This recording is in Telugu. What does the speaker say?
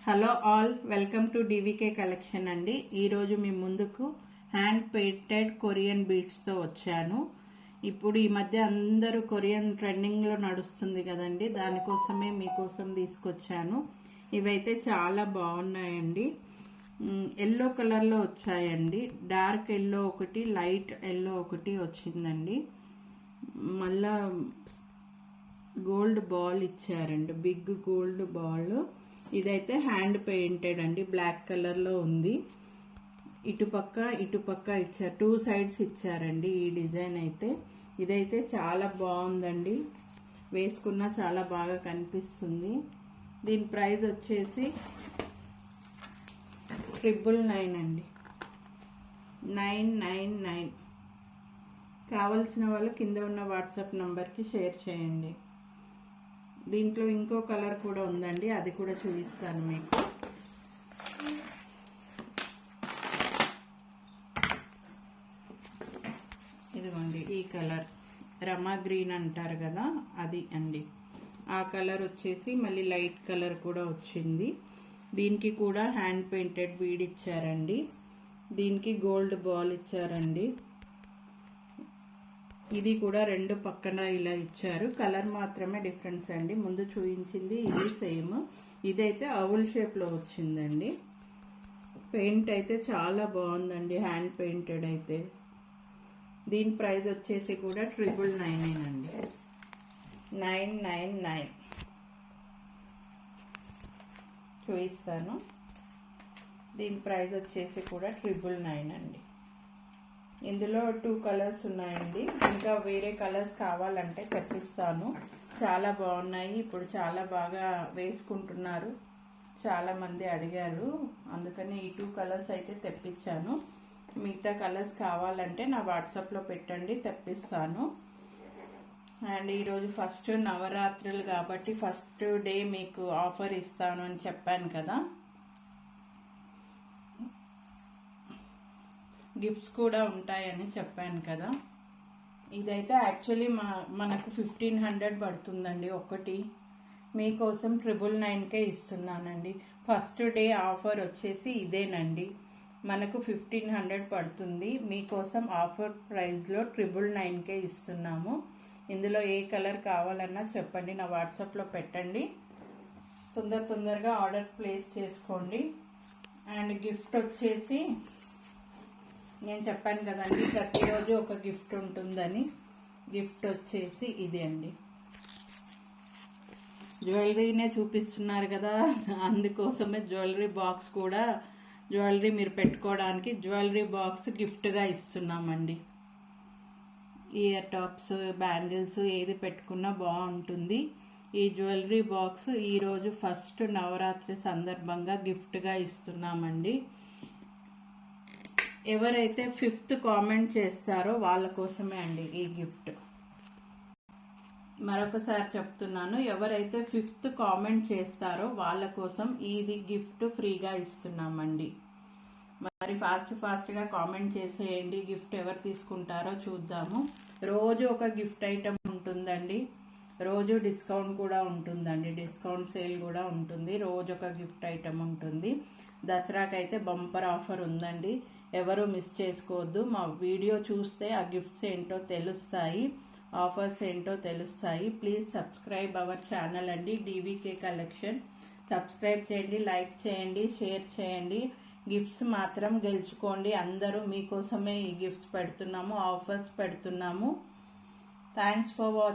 Hello all, welcome to డివికే collection అండి. ఈరోజు మీ ముందుకు హ్యాండ్ పెయింటెడ్ కొరియన్ బీడ్స్తో వచ్చాను. ఇప్పుడు ఈ మధ్య అందరూ కొరియన్ ట్రెండింగ్లో నడుస్తుంది కదండి, దానికోసమే మీకోసం తీసుకొచ్చాను. ఇవైతే చాలా బాగున్నాయండి. ఎల్లో కలర్లో వచ్చాయండి. డార్క్ ఎల్లో ఒకటి, లైట్ ఎల్లో ఒకటి వచ్చిందండి. మళ్ళా గోల్డ్ బాల్ ఇచ్చారండి, బిగ్ గోల్డ్ బాల్. ఇదైతే హ్యాండ్ పెయింటెడ్ అండి, బ్లాక్ కలర్లో ఉంది. ఇటుపక్క ఇచ్చారు, 2 సైడ్స్ ఇచ్చారండి ఈ డిజైన్ అయితే. ఇదైతే చాలా బాగుందండి, వేసుకున్నా చాలా బాగా కనిపిస్తుంది. దీని ప్రైస్ వచ్చేసి 999 అండి, 999. కావాల్సిన వాళ్ళు కింద ఉన్న వాట్సాప్ నంబర్కి షేర్ చేయండి. దీంట్లో ఇంకో కలర్ కూడా ఉందండి, అది కూడా చూపిస్తాను మీకు. ఇదిగోండి, ఈ కలర్ రమా గ్రీన్ అంటారు కదా, అది అండి. ఆ కలర్ వచ్చేసి మళ్ళీ లైట్ కలర్ కూడా వచ్చింది. దీనికి కూడా హ్యాండ్ పెయింటెడ్ బీడ్ ఇచ్చారండి. దీనికి గోల్డ్ బాల్ ఇచ్చారండి. ఇది కూడా 2 పక్కన ఇలా ఇచ్చారు, కలర్ మాత్రమే డిఫరెన్స్ అండి. ముందు చూపించింది ఇది సేమ్, ఇదైతే అవుల్ షేప్లో వచ్చిందండి. పెయింట్ అయితే చాలా బాగుందండి, హ్యాండ్ పెయింటెడ్ అయితే. దీని ప్రైస్ వచ్చేసి కూడా 999 అండి, 999 చూపిస్తాను. దీని ప్రైస్ వచ్చేసి కూడా 999 అండి. ఇందులో 2 కలర్స్ ఉన్నాయండి, ఇంకా వేరే కలర్స్ కావాలంటే తెప్పిస్తాను. చాలా బాగున్నాయి, ఇప్పుడు చాలా బాగా వేసుకుంటున్నారు, చాలా మంది అడిగారు, అందుకని ఈ 2 కలర్స్ అయితే తెప్పించాను. మిగతా కలర్స్ కావాలంటే నా వాట్సాప్లో పెట్టండి, తెప్పిస్తాను. అండ్ ఈరోజు ఫస్ట్ నవరాత్రులు కాబట్టి ఫస్ట్ డే మీకు ఆఫర్ ఇస్తాను అని చెప్పాను కదా. గిఫ్ట్స్ కూడా ఉంటాయని చెప్పాను కదా. ఇదైతే యాక్చువల్లీ మనకు 1500 పడుతుందండి ఒకటి. మీకోసం 999కే ఇస్తున్నానండి. ఫస్ట్ డే ఆఫర్ వచ్చేసి ఇదేనండి, మనకు 1500 పడుతుంది. మీకోసం ఆఫర్ ప్రైస్లో 999కే ఇస్తున్నాము. ఇందులో ఏ కలర్ కావాలన్నా చెప్పండి, నా వాట్సాప్లో పెట్టండి. తొందరగా ఆర్డర్ ప్లేస్ చేసుకోండి. అండ్ గిఫ్ట్ వచ్చేసి నేను చెప్పాను కదండి, ప్రతిరోజు ఒక గిఫ్ట్ ఉంటుందని. గిఫ్ట్ వచ్చేసి ఇది అండి, జ్యువెలరీనే చూపిస్తున్నారు కదా, అందుకోసమే జ్యువెలరీ బాక్స్ కూడా, జ్యువెలరీ మీరు పెట్టుకోవడానికి జ్యువెలరీ బాక్స్ గిఫ్ట్గా ఇస్తున్నామండి. ఇయర్ టాప్స్, బ్యాంగిల్స్ ఏది పెట్టుకున్నా బాగుంటుంది. ఈ జ్యువెలరీ బాక్స్ ఈరోజు ఫస్ట్ నవరాత్రి సందర్భంగా గిఫ్ట్గా ఇస్తున్నామండి. ఎవరైతే 5th కామెంట్ చేస్తారో వాళ్ళ కోసమే అండి ఈ గిఫ్ట్. మరొకసారి చెప్తున్నాను, ఎవరైతే 5th కామెంట్ చేస్తారో వాళ్ళ కోసం ఇది గిఫ్ట్ ఫ్రీగా ఇస్తున్నామండి. మరి ఫాస్ట్గా కామెంట్ చేసేయండి, గిఫ్ట్ ఎవరు తీసుకుంటారో చూద్దాము. రోజు ఒక గిఫ్ట్ ఐటమ్ ఉంటుందండి, రోజు డిస్కౌంట్ కూడా ఉంటుందండి, డిస్కౌంట్ సేల్ కూడా ఉంటుంది. రోజు ఒక గిఫ్ట్ ఐటమ్ ఉంటుంది. దసరాకైతే బంపర్ ఆఫర్ ఉందండి, ఎవరు మిస్ చేసుకోవద్దు. మా వీడియో చూస్తే ఆ గిఫ్ట్స్ ఏంటో తెలుస్తాయి, ఆఫర్స్ ఏంటో తెలుస్తాయి. ప్లీజ్ సబ్స్క్రైబ్ అవర్ ఛానల్ అండి, డివికే కలెక్షన్. సబ్స్క్రైబ్ చేయండి, లైక్ చేయండి, షేర్ చేయండి. గిఫ్ట్స్ మాత్రం గెలుచుకోండి. అందరూ మీకోసమే ఈ గిఫ్ట్స్ పెడుతున్నాము, ఆఫర్స్ పెడుతున్నాము. Thanks for watching.